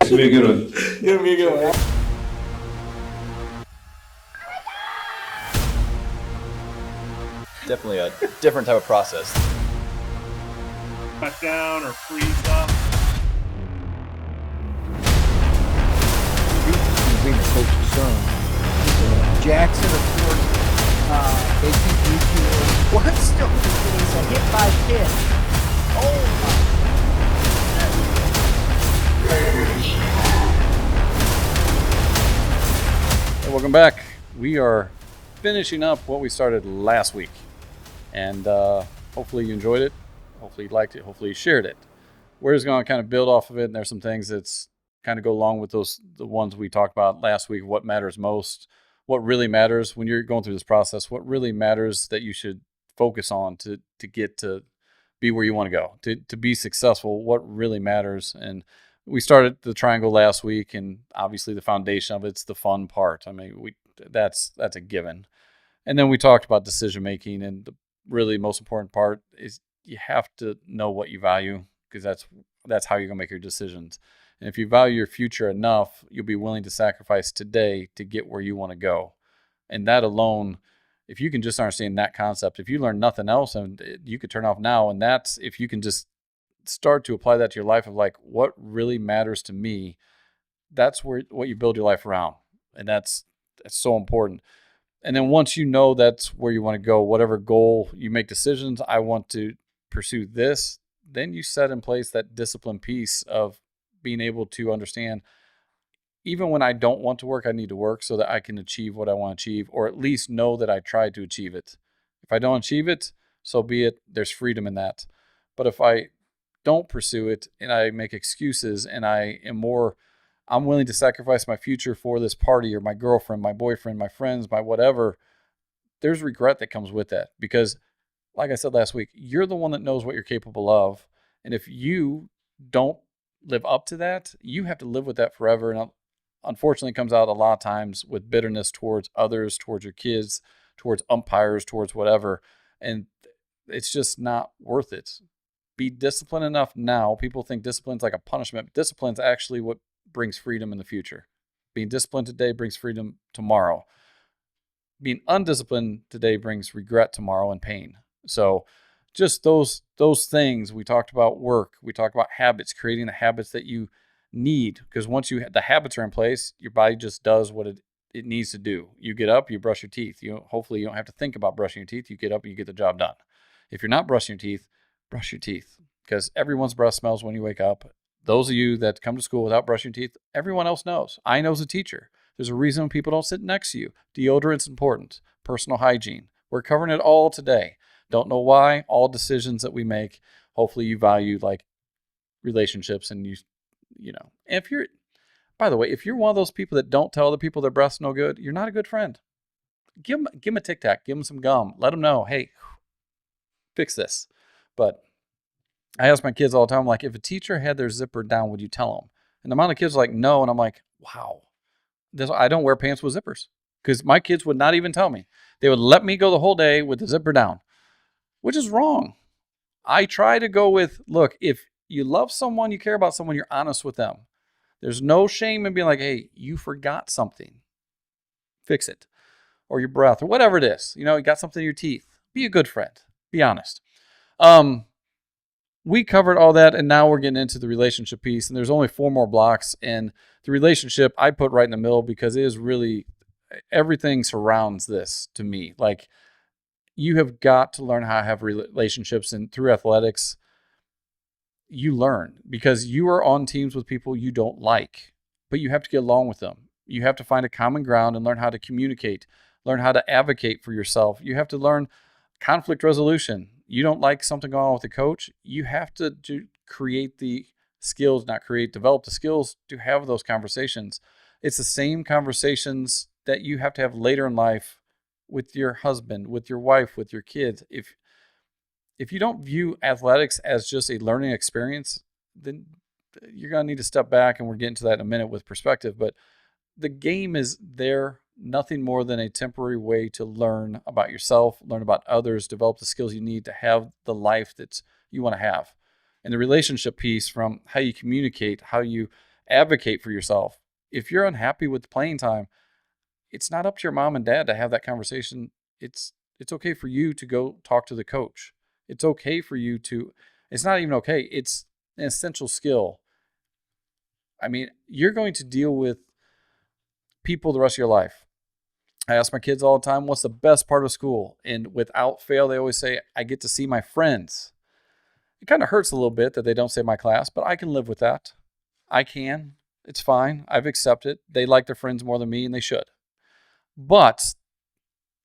It's gonna be a good one. It's gonna be a good one. Definitely a different type of process. Cut down or freeze up. Being a coach's son. Jackson, of course, ATP, what still is a hit by pitch. Oh Hey, welcome back. We are finishing up what we started last week, and hopefully you enjoyed it. Hopefully you liked it. Hopefully you shared it. We're just going to kind of build off of it, and there's some things that's kind of go along with the ones we talked about last week. What matters most, what really matters when you're going through this process, what really matters that you should focus on to get to be where you want to go, to be successful, what really matters. And we started the triangle last week, and obviously the foundation of it's the fun part. I mean, that's a given. And then we talked about decision making, and the really most important part is you have to know what you value, because that's how you're gonna make your decisions. And if you value your future enough, you'll be willing to sacrifice today to get where you want to go. And that alone, if you can just understand that concept, if you learn nothing else, and you could turn off now, and that's if you can just start to apply that to your life of like, what really matters to me, that's what you build your life around. And that's so important. And then once you know that's where you want to go, whatever goal you make decisions, I want to pursue this, then you set in place that discipline piece of being able to understand, even when I don't want to work, I need to work so that I can achieve what I want to achieve, or at least know that I tried to achieve it. If I don't achieve it, so be it. There's freedom in that. But if I don't pursue it and I make excuses and I'm willing to sacrifice my future for this party or my girlfriend, my boyfriend, my friends, my whatever, there's regret that comes with that. Because like I said last week, you're the one that knows what you're capable of. And if you don't live up to that, you have to live with that forever. And unfortunately, it comes out a lot of times with bitterness towards others, towards your kids, towards umpires, towards whatever. And it's just not worth it. Be disciplined enough now. People think discipline's like a punishment, but discipline's actually what brings freedom in the future. Being disciplined today brings freedom tomorrow. Being undisciplined today brings regret tomorrow and pain. So just those things. We talked about work. We talked about habits, creating the habits that you need, because once the habits are in place, your body just does what it needs to do. You get up, you brush your teeth. Hopefully you don't have to think about brushing your teeth. You get up and you get the job done. If you're not brushing your teeth, brush your teeth, because everyone's breath smells when you wake up. Those of you that come to school without brushing your teeth, everyone else knows. I know as a teacher. There's a reason people don't sit next to you. Deodorant's important. Personal hygiene. We're covering it all today. Don't know why. All decisions that we make, hopefully you value like relationships, and you know. And by the way, if you're one of those people that don't tell other people their breath's no good, you're not a good friend. Give them a Tic Tac. Give them some gum. Let them know, hey, fix this. But I ask my kids all the time, like, if a teacher had their zipper down, would you tell them? And the amount of kids are like, no. And I'm like, wow. I don't wear pants with zippers, because my kids would not even tell me. They would let me go the whole day with the zipper down, which is wrong. I try to go with, look, if you love someone, you care about someone, you're honest with them. There's no shame in being like, hey, you forgot something. Fix it. Or your breath, or whatever it is. You got something in your teeth. Be a good friend. Be honest. We covered all that, and now we're getting into the relationship piece, and there's only 4 more blocks, and the relationship I put right in the middle, because it is really, everything surrounds this to me. Like, you have got to learn how to have relationships, and through athletics, you learn, because you are on teams with people you don't like, but you have to get along with them. You have to find a common ground and learn how to communicate, learn how to advocate for yourself. You have to learn conflict resolution. You don't like something going on with the coach, you have to create the skills, develop the skills to have those conversations. It's the same conversations that you have to have later in life with your husband, with your wife, with your kids. If you don't view athletics as just a learning experience, then you're going to need to step back, and we're getting to that in a minute with perspective. But the game is there, nothing more than a temporary way to learn about yourself, learn about others, develop the skills you need to have the life that you want to have. And the relationship piece, from how you communicate, how you advocate for yourself. If you're unhappy with playing time, it's not up to your mom and dad to have that conversation. It's okay for you to go talk to the coach. It's okay for you to, it's not even okay. It's an essential skill. I mean, you're going to deal with people the rest of your life. I ask my kids all the time, what's the best part of school? And without fail, they always say, I get to see my friends. It kind of hurts a little bit that they don't say my class, but I can live with that. I can. It's fine. I've accepted. They like their friends more than me, and they should. But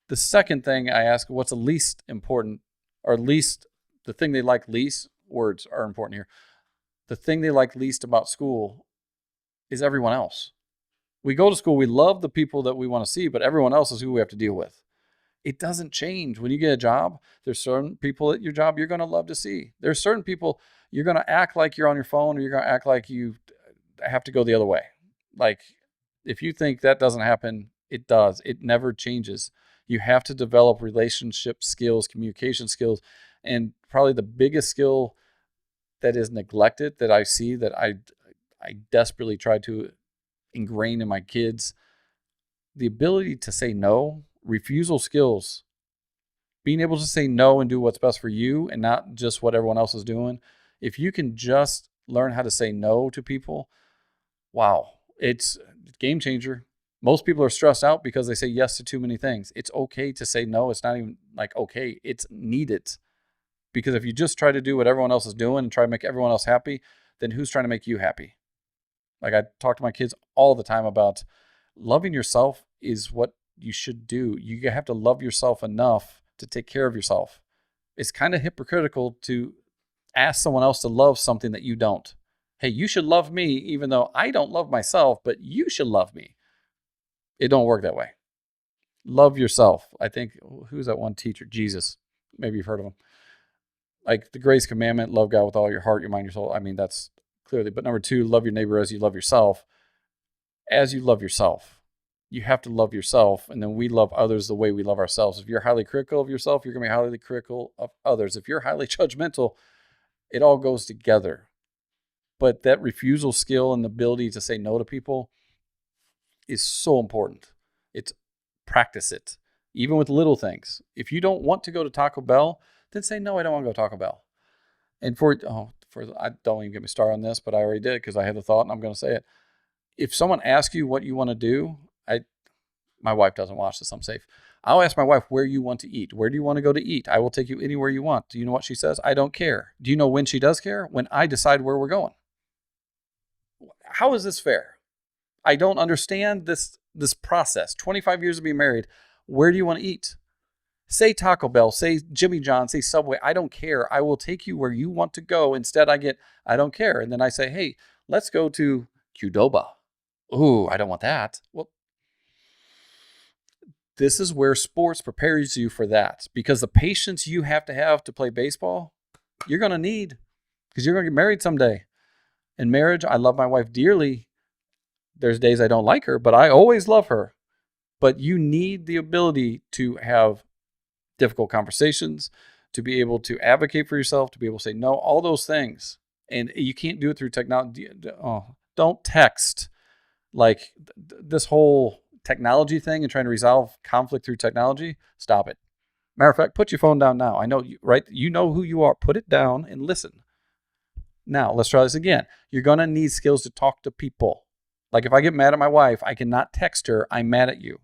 the second thing I ask, what's the least important, or least, the thing they like least, words are important here. The thing they like least about school is everyone else. We go to school, we love the people that we want to see, but everyone else is who we have to deal with. It doesn't change. When you get a job, there's certain people at your job you're going to love to see. There's certain people you're going to act like you're on your phone, or you're going to act like you have to go the other way. Like, if you think that doesn't happen, it does. It never changes. You have to develop relationship skills, communication skills, and probably the biggest skill that is neglected that I see, that I desperately try to ingrain in my kids, the ability to say no, refusal skills, being able to say no and do what's best for you and not just what everyone else is doing. If you can just learn how to say no to people, wow, it's a game changer. Most people are stressed out because they say yes to too many things. It's okay to say no. It's not even like okay, it's needed. Because if you just try to do what everyone else is doing and try to make everyone else happy, then who's trying to make you happy? Like, I talk to my kids all the time about loving yourself is what you should do. You have to love yourself enough to take care of yourself. It's kind of hypocritical to ask someone else to love something that you don't. Hey, you should love me even though I don't love myself, but you should love me. It don't work that way. Love yourself. I think, who's that one teacher? Jesus. Maybe you've heard of him. Like the greatest commandment, love God with all your heart, your mind, your soul. I mean, that's clearly. But number 2, love your neighbor as you love yourself. As you love yourself. You have to love yourself, and then we love others the way we love ourselves. If you're highly critical of yourself, you're going to be highly critical of others. If you're highly judgmental, it all goes together. But that refusal skill and the ability to say no to people is so important. It's practice it, even with little things. If you don't want to go to Taco Bell, then say, no, I don't want to go to Taco Bell. And I don't even get me started on this, but I already did because I had the thought and I'm going to say it. If someone asks you what you want to do, my wife doesn't watch this, I'm safe. I'll ask my wife where you want to eat. Where do you want to go to eat? I will take you anywhere you want. Do you know what she says? I don't care. Do you know when she does care? When I decide where we're going. How is this fair? I don't understand this process. 25 years of being married. Where do you want to eat? Say Taco Bell, say Jimmy John's, say Subway. I don't care. I will take you where you want to go. Instead, I don't care. And then I say, hey, let's go to Qdoba. Ooh, I don't want that. Well, this is where sports prepares you for that. Because the patience you have to play baseball, you're going to need. Because you're going to get married someday. In marriage, I love my wife dearly. There's days I don't like her, but I always love her. But you need the ability to have difficult conversations, to be able to advocate for yourself, to be able to say no, all those things. And you can't do it through technology. Don't text. Like this whole technology thing and trying to resolve conflict through technology, stop it. Matter of fact, put your phone down now. I know, right? You know who you are. Put it down and listen. Now, let's try this again. You're going to need skills to talk to people. Like if I get mad at my wife, I cannot text her, I'm mad at you.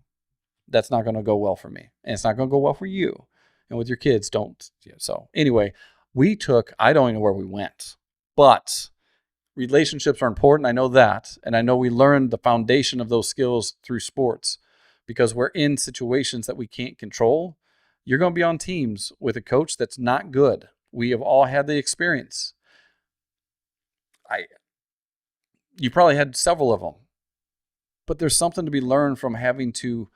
That's not going to go well for me. And it's not going to go well for you. And with your kids, don't. Yeah, so anyway, I don't even know where we went. But relationships are important. I know that. And I know we learned the foundation of those skills through sports because we're in situations that we can't control. You're going to be on teams with a coach that's not good. We have all had the experience. You probably had several of them. But there's something to be learned from having to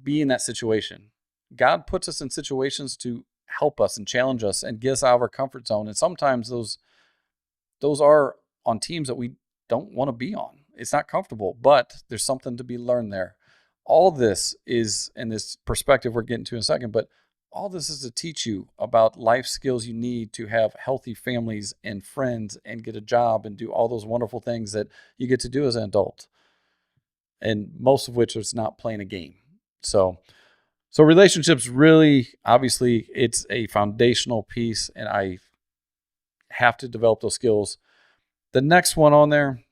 be in that situation. God puts us in situations to help us and challenge us and get us out of our comfort zone. And sometimes those are on teams that we don't want to be on. It's not comfortable, but there's something to be learned there. All this is in this perspective we're getting to in a second, but all this is to teach you about life skills you need to have healthy families and friends and get a job and do all those wonderful things that you get to do as an adult. And most of which is not playing a game. So relationships really, obviously, it's a foundational piece, and I have to develop those skills. The next one on there,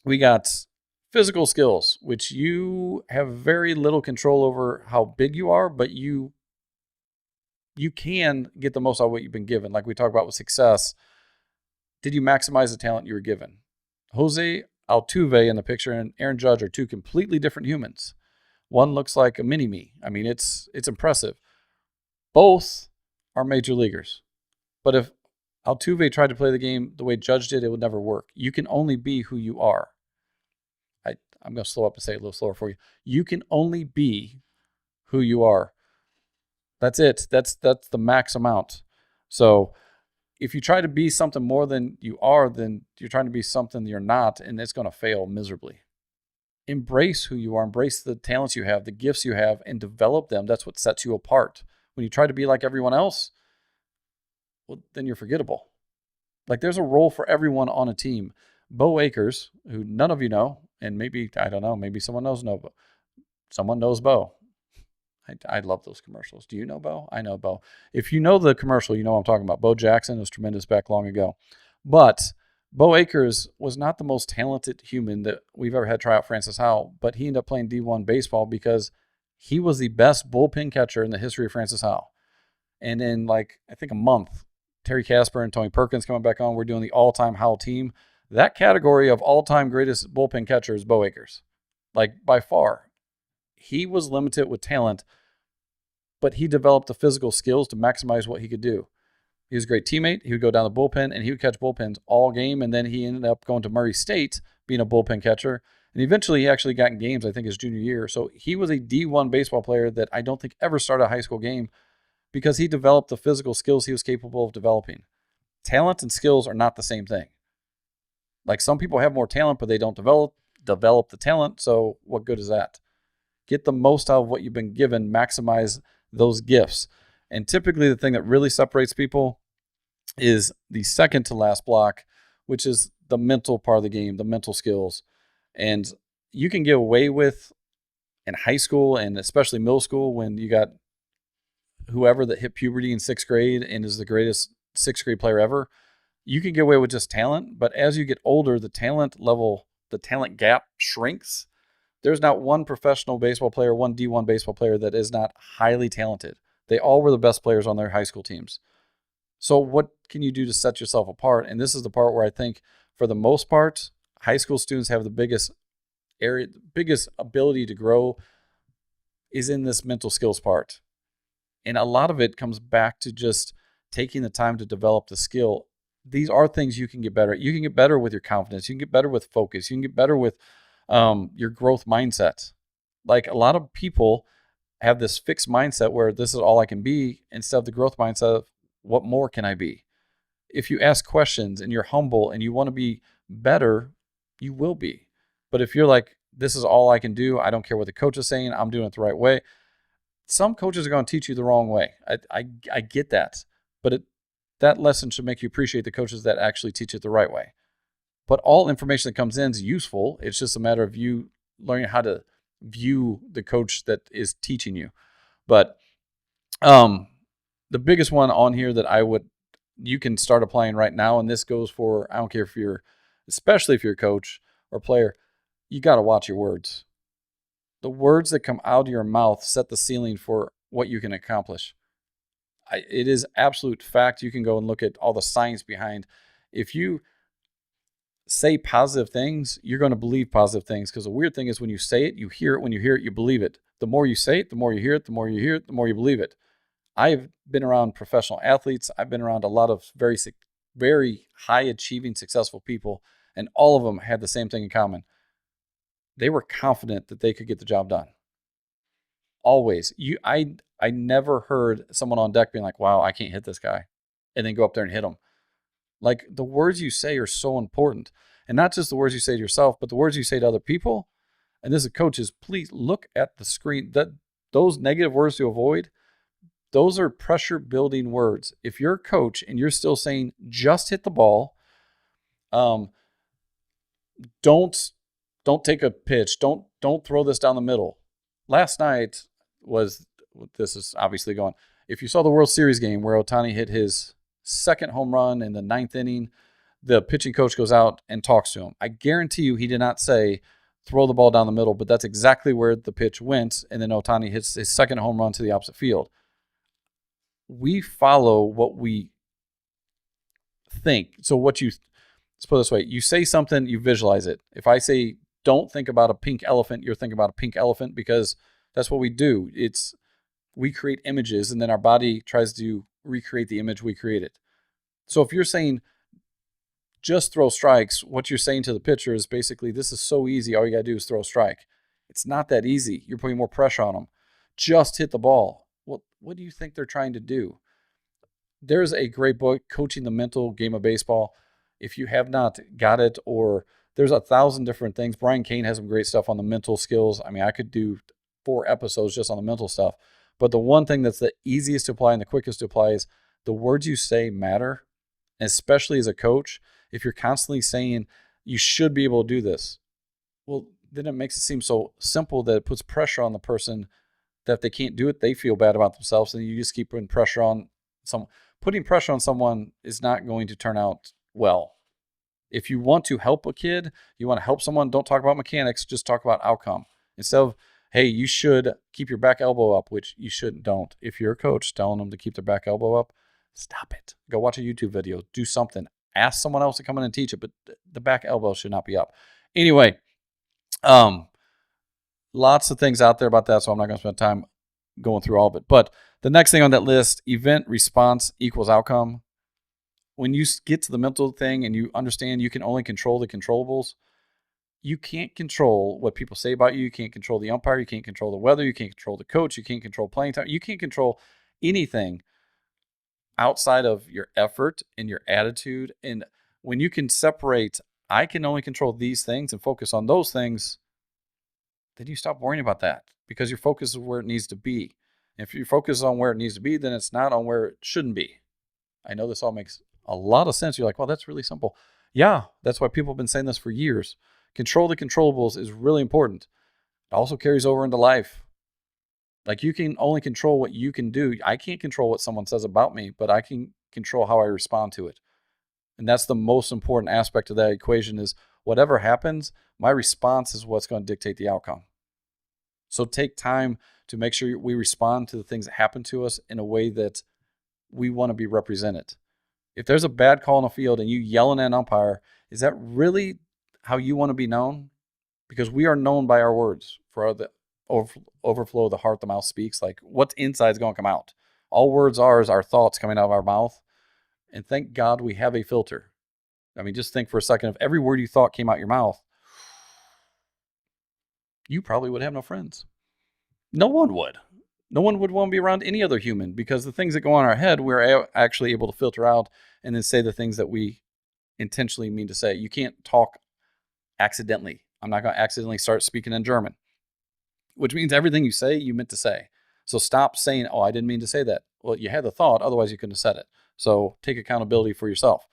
we got physical skills, which you have very little control over how big you are, but you can get the most out of what you've been given. Like we talked about with success, did you maximize the talent you were given? Jose Altuve in the picture and Aaron Judge are two completely different humans. One looks like a mini-me. I mean, it's impressive. Both are major leaguers. But if Altuve tried to play the game the way Judge did, it would never work. You can only be who you are. I'm going to slow up and say it a little slower for you. You can only be who you are. That's it. That's the max amount. So if you try to be something more than you are, then you're trying to be something you're not, and it's going to fail miserably. Embrace who you are. Embrace the talents you have, the gifts you have, and develop them. That's what sets you apart. When you try to be like everyone else, well, then you're forgettable. Like there's a role for everyone on a team. Bo Akers, who none of you know, and maybe, I don't know, maybe someone knows Bo. I love those commercials. Do you know Bo? I know Bo. If you know the commercial, you know what I'm talking about. Bo Jackson was tremendous back long ago. But Bo Akers was not the most talented human that we've ever had try out Francis Howell, but he ended up playing D1 baseball because he was the best bullpen catcher in the history of Francis Howell. And in I think a month, Terry Casper and Tony Perkins coming back on, we're doing the all-time Howell team. That category of all-time greatest bullpen catcher is Bo Akers. By far. He was limited with talent, but he developed the physical skills to maximize what he could do. He was a great teammate. He would go down the bullpen, and he would catch bullpens all game, and then he ended up going to Murray State, being a bullpen catcher. And eventually, he actually got in games, I think, his junior year. So he was a D1 baseball player that I don't think ever started a high school game because he developed the physical skills he was capable of developing. Talent and skills are not the same thing. Some people have more talent, but they don't develop the talent, so what good is that? Get the most out of what you've been given, maximize those gifts. And typically the thing that really separates people is the second to last block, which is the mental part of the game, the mental skills. And you can get away with in high school and especially middle school when you got whoever that hit puberty in 6th grade and is the greatest 6th grade player ever. You can get away with just talent, but as you get older, the talent gap shrinks. There's not one professional baseball player, one D1 baseball player that is not highly talented. They all were the best players on their high school teams. So what can you do to set yourself apart? And this is the part where I think, for the most part, high school students have the biggest ability to grow is in this mental skills part. And a lot of it comes back to just taking the time to develop the skill. These are things you can get better at. You can get better with your confidence. You can get better with focus. You can get better with your growth mindset. A lot of people have this fixed mindset where this is all I can be instead of the growth mindset of what more can I be? If you ask questions and you're humble and you want to be better, you will be. But if you're this is all I can do, I don't care what the coach is saying, I'm doing it the right way. Some coaches are going to teach you the wrong way. I get that. But that lesson should make you appreciate the coaches that actually teach it the right way. But all information that comes in is useful. It's just a matter of you learning how to view the coach that is teaching you. But the biggest one on here that you can start applying right now, and this goes for, I don't care especially if you're a coach or player, you got to watch your words. The words that come out of your mouth set the ceiling for what you can accomplish. It is absolute fact. You can go and look at all the science behind. If you say positive things, you're going to believe positive things, because the weird thing is when you say it, you hear it. When you hear it, you believe it. The more you say it, the more you hear it. The more you hear it, the more you believe it. I've been around professional athletes. I've been around a lot of very, very high achieving, successful people, and all of them had the same thing in common. They were confident that they could get the job done. Always. I never heard someone on deck being like, wow, I can't hit this guy, and then go up there and hit him. The words you say are so important. And not just the words you say to yourself, but the words you say to other people. And this is coaches, please look at the screen. Those negative words to avoid, Those are pressure building words. If you're a coach and you're still saying just hit the ball, don't take a pitch, don't throw this down the middle. Last night this is obviously going. If you saw the World Series game where Ohtani hit his second home run in the 9th inning, the pitching coach goes out and talks to him. I guarantee you he did not say throw the ball down the middle, but that's exactly where the pitch went, and then Ohtani hits his second home run to the opposite field. We follow what we think. So let's put it this way. You say something, you visualize it. If I say don't think about a pink elephant, you're thinking about a pink elephant, because that's what we do. We create images, and then our body tries to recreate the image we created. So if you're saying just throw strikes, what you're saying to the pitcher is basically, this is so easy. All you got to do is throw a strike. It's not that easy. You're putting more pressure on them. Just hit the ball. Well, what do you think they're trying to do? There's a great book, Coaching the Mental Game of Baseball. If you have not got it, or there's 1,000 different things. Brian Cain has some great stuff on the mental skills. I mean, I could do 4 episodes just on the mental stuff. But the one thing that's the easiest to apply and the quickest to apply is the words you say matter, especially as a coach. If you're constantly saying you should be able to do this, well, then it makes it seem so simple that it puts pressure on the person that if they can't do it, they feel bad about themselves, and you just keep putting pressure on someone. Putting pressure on someone is not going to turn out well. If you want to help a kid, you want to help someone, don't talk about mechanics, just talk about outcome. Instead of, hey, you should keep your back elbow up, which you shouldn't, don't. If you're a coach telling them to keep their back elbow up, stop it. Go watch a YouTube video, do something. Ask someone else to come in and teach it, but the back elbow should not be up. Anyway, lots of things out there about that, so I'm not going to spend time going through all of it. But the next thing on that list, event response equals outcome. When you get to the mental thing and you understand you can only control the controllables, you can't control what people say about you. You can't control the umpire. You can't control the weather. You can't control the coach. You can't control playing time. You can't control anything outside of your effort and your attitude. And when you can separate, I can only control these things and focus on those things, then you stop worrying about that, because your focus is where it needs to be. If your focus is on where it needs to be, then it's not on where it shouldn't be. I know this all makes a lot of sense. You're like, well, that's really simple. Yeah, that's why people have been saying this for years. Control the controllables is really important. It also carries over into life. Like, you can only control what you can do. I can't control what someone says about me, but I can control how I respond to it. And that's the most important aspect of that equation, is whatever happens, my response is what's going to dictate the outcome. So take time to make sure we respond to the things that happen to us in a way that we want to be represented. If there's a bad call on the field and you yelling at an umpire, is that really how you want to be known? Because we are known by our words. For the overflow of the heart, the mouth speaks. Like, what's inside is going to come out. All words are is our thoughts coming out of our mouth. And thank God we have a filter. I mean, just think for a second, if every word you thought came out your mouth, you probably would have no friends. No one would. No one would want to be around any other human, because the things that go on in our head, we're actually able to filter out and then say the things that we intentionally mean to say. You can't talk accidentally. I'm not going to accidentally start speaking in German, which means everything you say, you meant to say. So stop saying, oh, I didn't mean to say that. Well, you had the thought, otherwise you couldn't have said it. So take accountability for yourself.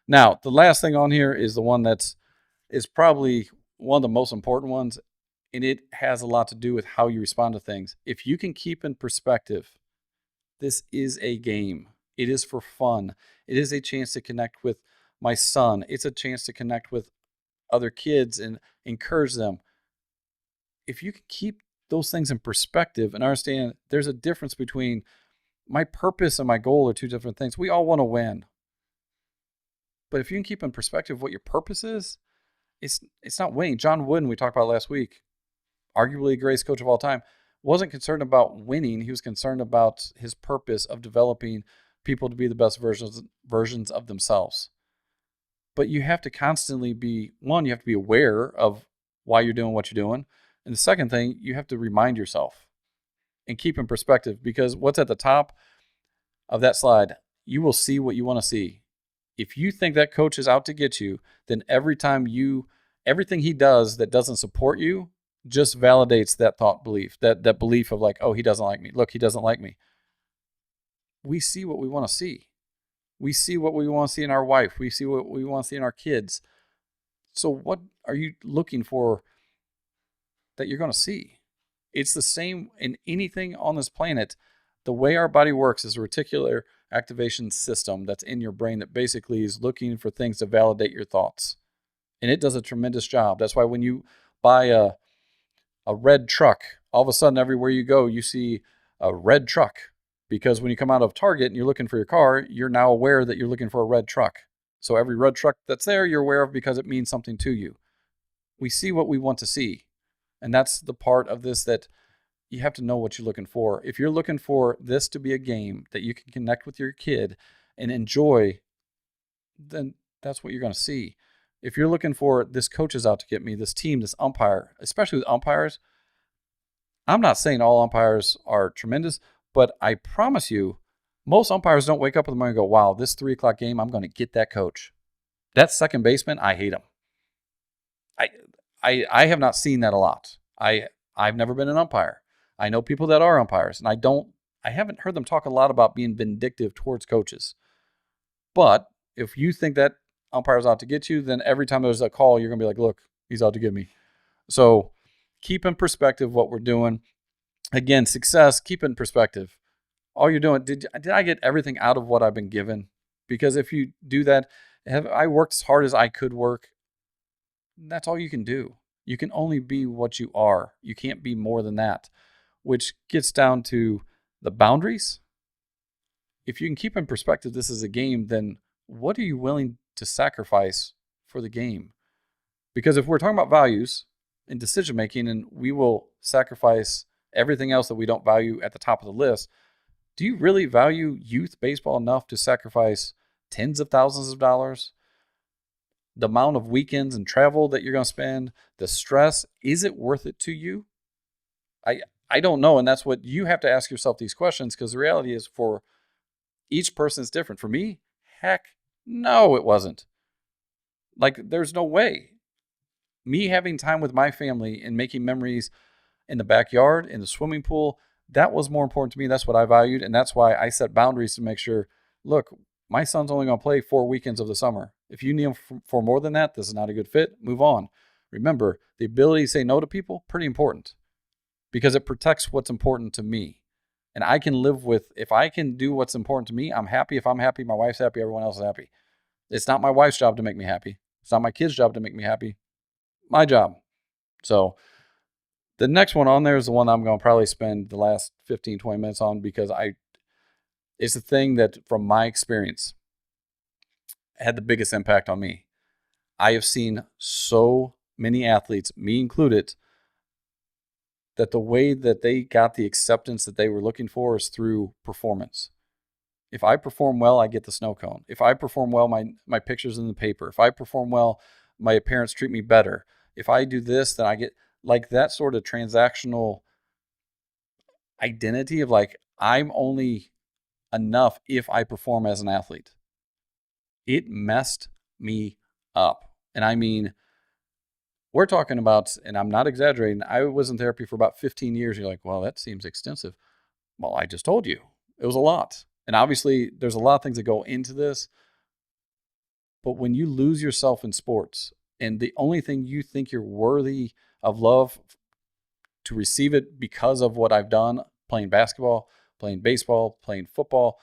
Now, the last thing on here is the one that is probably one of the most important ones, and it has a lot to do with how you respond to things. If you can keep in perspective, this is a game. It is for fun. It is a chance to connect with my son. It's a chance to connect with other kids and encourage them. If you can keep those things in perspective and understand there's a difference between my purpose and my goal are two different things. We all want to win. But if you can keep in perspective what your purpose is, it's not winning. John Wooden, we talked about last week, arguably the greatest coach of all time, wasn't concerned about winning. He was concerned about his purpose of developing people to be the best versions of themselves. But you have to constantly be, one, you have to be aware of why you're doing what you're doing. And the second thing, you have to remind yourself and keep in perspective, because what's at the top of that slide, you will see what you want to see. If you think that coach is out to get you, then everything he does that doesn't support you just validates that thought belief, that belief of like, oh, he doesn't like me. Look, he doesn't like me. we see what we want to see. We see what we want to see in our wife. We see what we want to see in our kids. So what are you looking for that you're going to see? It's the same in anything on this planet. The way our body works is a reticular activation system that's in your brain that basically is looking for things to validate your thoughts. And it does a tremendous job. That's why when you buy a red truck, all of a sudden everywhere you go, you see a red truck. Because when you come out of Target and you're looking for your car, you're now aware that you're looking for a red truck. So every red truck that's there, you're aware of because it means something to you. We see what we want to see. And that's the part of this that you have to know what you're looking for. If you're looking for this to be a game that you can connect with your kid and enjoy, then that's what you're going to see. If you're looking for this coach is out to get me, this team, this umpire, especially with umpires, I'm not saying all umpires are tremendous, but I promise you, most umpires don't wake up in the morning and go, wow, this 3 o'clock game, I'm going to get that coach. That second baseman, I hate him. I have not seen that a lot. I've never been an umpire. I know people that are umpires, and I haven't heard them talk a lot about being vindictive towards coaches. But if you think that umpire's out to get you, then every time there's a call, you're going to be like, look, he's out to get me. So keep in perspective what we're doing. Again, success, keep in perspective. All you're doing, did I get everything out of what I've been given? Because if you do that, I worked as hard as I could work. That's all you can do. You can only be what you are. You can't be more than that, which gets down to the boundaries. If you can keep in perspective this is a game, then what are you willing to sacrifice for the game? Because if we're talking about values and decision making, and we will sacrifice everything else that we don't value at the top of the list, do you really value youth baseball enough to sacrifice tens of thousands of dollars? The amount of weekends and travel that you're going to spend, the stress, is it worth it to you? I don't know. And that's what you have to ask yourself these questions, because the reality is for each person is different. For me, heck no, it wasn't. Like, there's no way. Me having time with my family and making memories in the backyard, in the swimming pool, that was more important to me. That's what I valued. And that's why I set boundaries to make sure, look, my son's only going to play 4 weekends of the summer. If you need him for more than that, this is not a good fit. Move on. Remember, the ability to say no to people, pretty important, because it protects what's important to me. And I can live with, if I can do what's important to me, I'm happy. If I'm happy, my wife's happy, everyone else is happy. It's not my wife's job to make me happy. It's not my kid's job to make me happy. My job. So the next one on there is the one I'm going to probably spend the last 15, 20 minutes on, because it's the thing that, from my experience, had the biggest impact on me. I have seen so many athletes, me included, that the way that they got the acceptance that they were looking for is through performance. If I perform well, I get the snow cone. If I perform well, my picture's in the paper. If I perform well, my parents treat me better. If I do this, then I get, like, that sort of transactional identity of, like, I'm only enough if I perform as an athlete. It messed me up. And I mean, we're talking about, and I'm not exaggerating, I was in therapy for about 15 years. You're like, well, that seems extensive. Well, I just told you. It was a lot. And obviously, there's a lot of things that go into this. But when you lose yourself in sports, and the only thing you think you're worthy of love to receive it because of what I've done, playing basketball, playing baseball, playing football,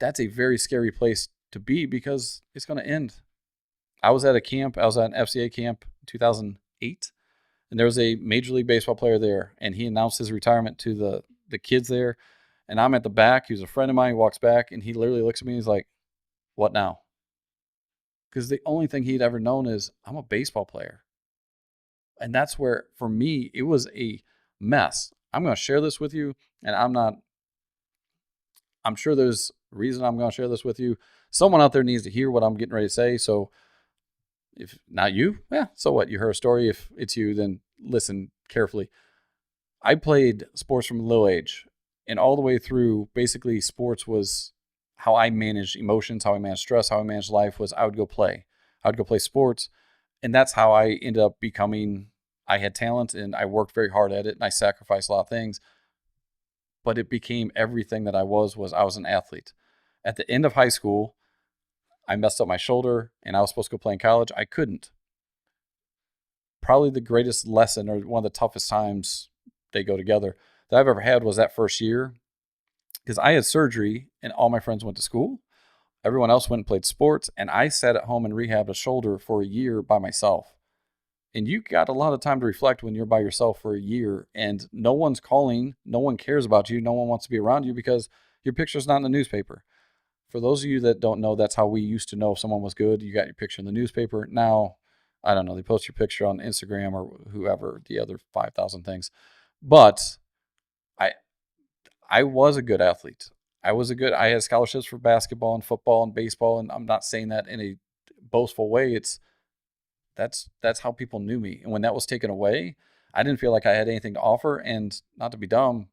that's a very scary place to be, because it's going to end. I was at a camp. I was at an FCA camp in 2008, and there was a Major League Baseball player there, and he announced his retirement to the kids there, and I'm at the back. He was a friend of mine. He walks back, and he literally looks at me and he's like, what now? Because the only thing he'd ever known is, I'm a baseball player. And that's where, for me, it was a mess. I'm going to share this with you, and I'm sure there's a reason I'm going to share this with you. Someone out there needs to hear what I'm getting ready to say. So if not you, so what? You heard a story. If it's you, then listen carefully. I played sports from a little age, and all the way through, basically sports was how I managed emotions, how I managed stress, how I managed life. Was I would go play. I would go play sports, and that's how I ended up becoming. I had talent, and I worked very hard at it, and I sacrificed a lot of things. but it became everything that I was an athlete. At the end of high school, I messed up my shoulder and I was supposed to go play in college. I couldn't. Probably the greatest lesson, or one of the toughest times they go together, that I've ever had was that first year, because I had surgery and all my friends went to school. Everyone else went and played sports, and I sat at home and rehabbed a shoulder for a year by myself. And you got a lot of time to reflect when you're by yourself for a year and no one's calling, no one cares about you, no one wants to be around you because your picture's not in the newspaper. For those of you that don't know, that's how we used to know if someone was good. You got your picture in the newspaper. Now, I don't know, they post your picture on Instagram or whoever, the other 5,000 things. But I was a good athlete. I had scholarships for basketball and football and baseball, and I'm not saying that in a boastful way. That's how people knew me. And when that was taken away, I didn't feel like I had anything to offer. And not to be dumb,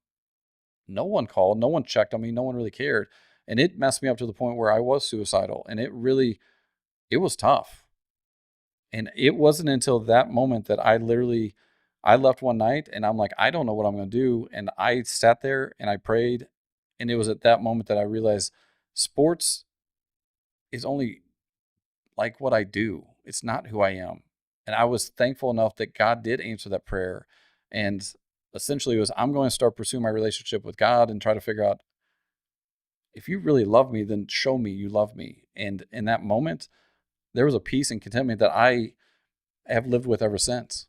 no one called, no one checked on me, no one really cared. And it messed me up to the point where I was suicidal. And it was tough. And it wasn't until that moment that I left one night and I'm like, I don't know what I'm going to do. And I sat there and I prayed. And it was at that moment that I realized sports is only like what I do. It's not who I am. And I was thankful enough that God did answer that prayer. And essentially it was, I'm going to start pursuing my relationship with God and try to figure out, if you really love me, then show me you love me. And in that moment, there was a peace and contentment that I have lived with ever since.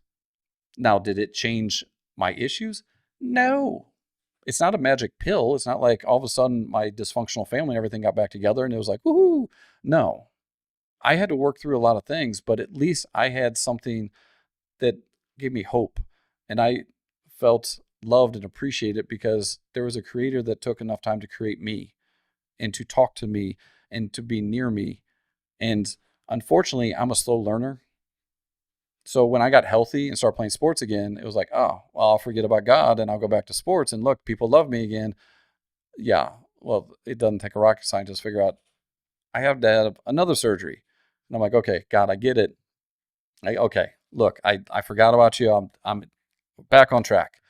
Now, did it change my issues? No. It's not a magic pill. It's not like all of a sudden my dysfunctional family and everything got back together and it was like, woohoo. No. I had to work through a lot of things, but at least I had something that gave me hope. And I felt loved and appreciated because there was a creator that took enough time to create me and to talk to me and to be near me. And unfortunately, I'm a slow learner. So when I got healthy and started playing sports again, it was like, oh, well, I'll forget about God and I'll go back to sports. And look, people love me again. Yeah, well, it doesn't take a rocket scientist to figure out I have to have another surgery. And I'm like, okay, God, I get it. Okay, look, I forgot about you. I'm back on track.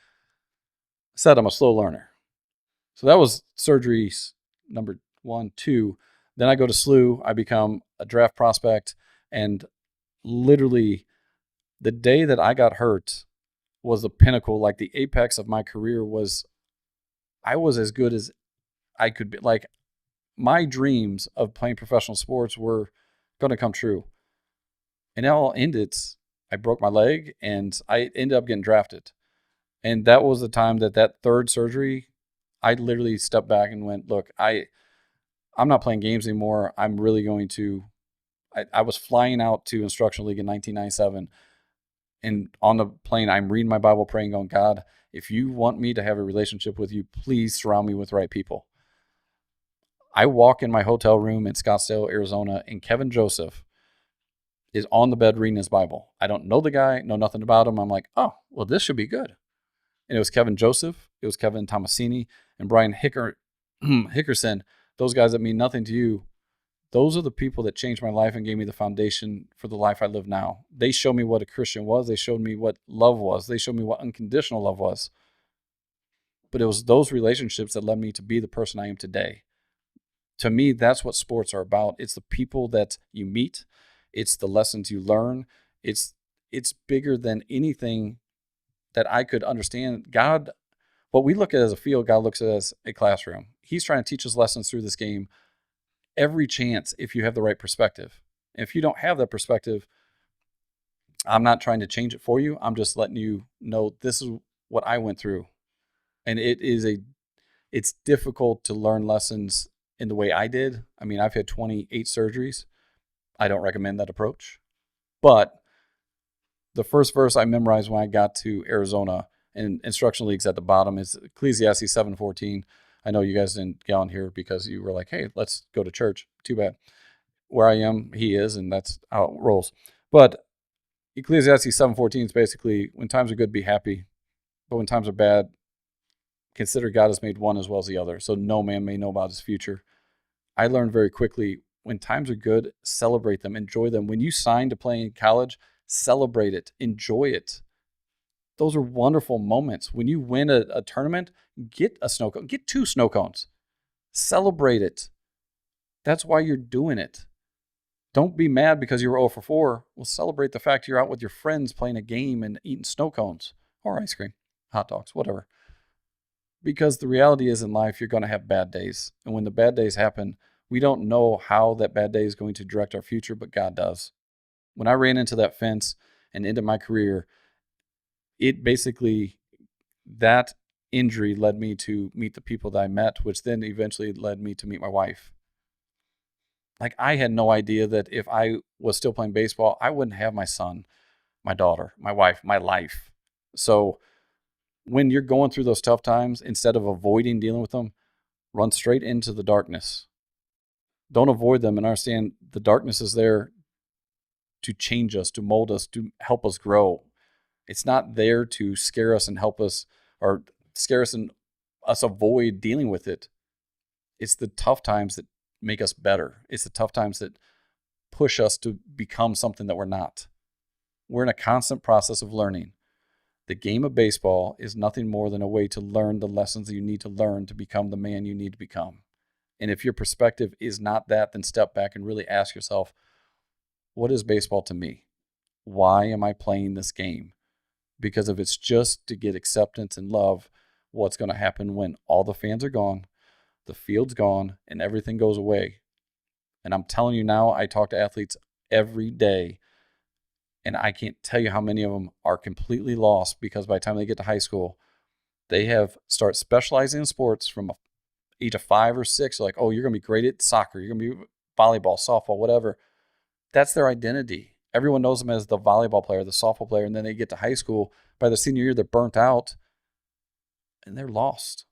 Said I'm a slow learner. So that was surgeries number 1, 2. Then I go to SLU. I become a draft prospect. And literally the day that I got hurt was the pinnacle, like the apex of my career was, I was as good as I could be. Like my dreams of playing professional sports were going to come true. And it all ended. I broke my leg and I ended up getting drafted. And that was the time that third surgery, I literally stepped back and went, look, I'm not playing games anymore. I'm really going to, I was flying out to Instructional League in 1997. And on the plane, I'm reading my Bible, praying, going, God, if you want me to have a relationship with you, please surround me with the right people. I walk in my hotel room in Scottsdale, Arizona, and Kevin Joseph is on the bed reading his Bible. I don't know the guy, know nothing about him. I'm like, oh, well, this should be good. And it was Kevin Joseph, it was Kevin Tomasini, and Brian Hickerson, those guys that mean nothing to you. Those are the people that changed my life and gave me the foundation for the life I live now. They showed me what a Christian was. They showed me what love was. They showed me what unconditional love was. But it was those relationships that led me to be the person I am today. To me, that's what sports are about. It's the people that you meet. It's the lessons you learn. It's bigger than anything that I could understand. God, what we look at as a field, God looks at as a classroom. He's trying to teach us lessons through this game every chance if you have the right perspective. And if you don't have that perspective, I'm not trying to change it for you. I'm just letting you know this is what I went through. And it's difficult to learn lessons in the way I did. I mean, I've had 28 surgeries. I don't recommend that approach. But the first verse I memorized when I got to Arizona, and Instructional League's at the bottom, is Ecclesiastes 7:14. I know you guys didn't get on here because you were like, hey, let's go to church. Too bad. Where I am, he is, and that's how it rolls. But Ecclesiastes 7:14 is basically, when times are good, be happy. But when times are bad, consider God has made one as well as the other, so no man may know about his future. I learned very quickly, when times are good, celebrate them, enjoy them. When you sign to play in college, celebrate it, enjoy it. Those are wonderful moments. When you win a tournament, get a snow cone. Get 2 snow cones. Celebrate it. That's why you're doing it. Don't be mad because you were 0 for 4. Well, celebrate the fact you're out with your friends playing a game and eating snow cones or ice cream, hot dogs, whatever. Because the reality is in life, you're going to have bad days. And when the bad days happen, we don't know how that bad day is going to direct our future, but God does. When I ran into that fence and into my career, it basically, that injury led me to meet the people that I met, which then eventually led me to meet my wife. Like, I had no idea that if I was still playing baseball, I wouldn't have my son, my daughter, my wife, my life. So when you're going through those tough times, instead of avoiding dealing with them, run straight into the darkness. Don't avoid them, and understand the darkness is there to change us, to mold us, to help us grow. It's not there to scare us and help us, or scare us and us avoid dealing with it. It's the tough times that make us better. It's the tough times that push us to become something that we're not. We're in a constant process of learning. The game of baseball is nothing more than a way to learn the lessons that you need to learn to become the man you need to become. And if your perspective is not that, then step back and really ask yourself, what is baseball to me? Why am I playing this game? Because if it's just to get acceptance and love, what's going to happen when all the fans are gone, the field's gone, and everything goes away? And I'm telling you now, I talk to athletes every day, and I can't tell you how many of them are completely lost because by the time they get to high school, they have start specializing in sports from age of 5 or 6. Like, oh, you're going to be great at soccer. You're going to be volleyball, softball, whatever. That's their identity. Everyone knows them as the volleyball player, the softball player, and then they get to high school. By the senior year, they're burnt out, and they're lost.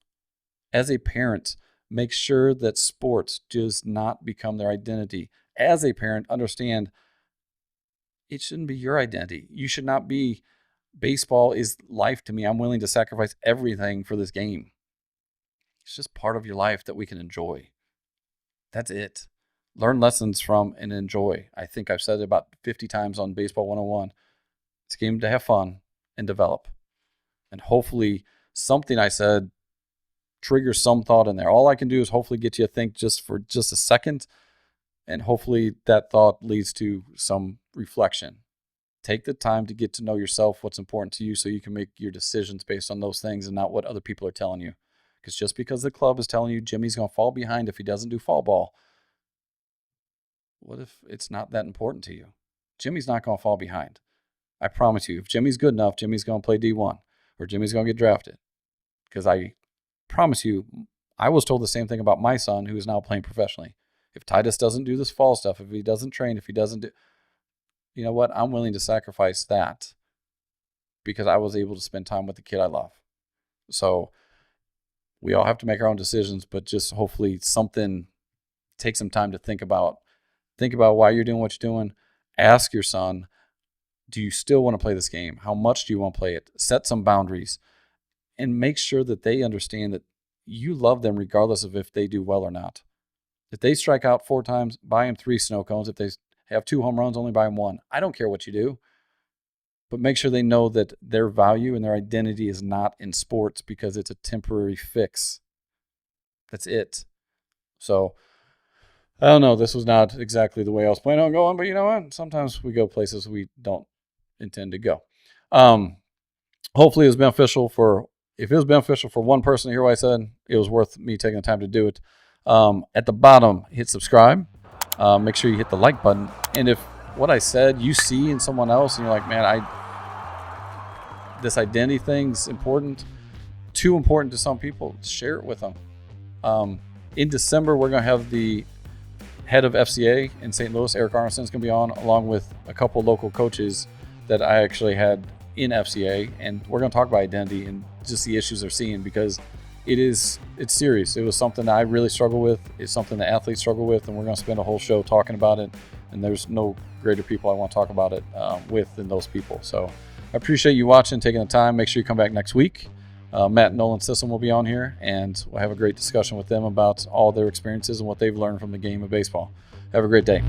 As a parent, make sure that sports does not become their identity. As a parent, understand it shouldn't be your identity. You should not be, baseball is life to me. I'm willing to sacrifice everything for this game. It's just part of your life that we can enjoy. That's it. Learn lessons from and enjoy. I think I've said it about 50 times on Baseball 101. It's a game to have fun and develop. And hopefully something I said triggers some thought in there. All I can do is hopefully get you to think just for just a second. And hopefully that thought leads to some reflection. Take the time to get to know yourself, what's important to you, so you can make your decisions based on those things and not what other people are telling you. Because just because the club is telling you Jimmy's going to fall behind if he doesn't do fall ball, what if it's not that important to you? Jimmy's not going to fall behind. I promise you, if Jimmy's good enough, Jimmy's going to play D1 or Jimmy's going to get drafted. Because I promise you, I was told the same thing about my son who is now playing professionally. If Titus doesn't do this fall stuff, if he doesn't train, if he doesn't do, you know what? I'm willing to sacrifice that because I was able to spend time with the kid I love. So we all have to make our own decisions, but just hopefully something, take some time to think about why you're doing what you're doing. Ask your son, do you still want to play this game? How much do you want to play it? Set some boundaries and make sure that they understand that you love them regardless of if they do well or not. If they strike out 4 times, buy them 3 snow cones. If they have 2 home runs, only buy them 1. I don't care what you do. But make sure they know that their value and their identity is not in sports because it's a temporary fix. That's it. So, I don't know. This was not exactly the way I was planning on going, but you know what? Sometimes we go places we don't intend to go. Hopefully it was beneficial if it was beneficial for one person to hear what I said, it was worth me taking the time to do it. At the bottom, hit subscribe. Make sure you hit the like button. And if what I said you see in someone else and you're like, man, this identity thing's important, too important to some people, share it with them. In December, we're going to have the head of FCA in St. Louis, Eric Arneson, is going to be on, along with a couple local coaches that I actually had in FCA. And we're going to talk about identity and just the issues they're seeing because it's serious. It was something that I really struggle with. It's something that athletes struggle with, and we're going to spend a whole show talking about it. And there's no greater people I want to talk about it with than those people. So I appreciate you watching, taking the time. Make sure you come back next week. Matt and Nolan Cissell will be on here, and we'll have a great discussion with them about all their experiences and what they've learned from the game of baseball. Have a great day.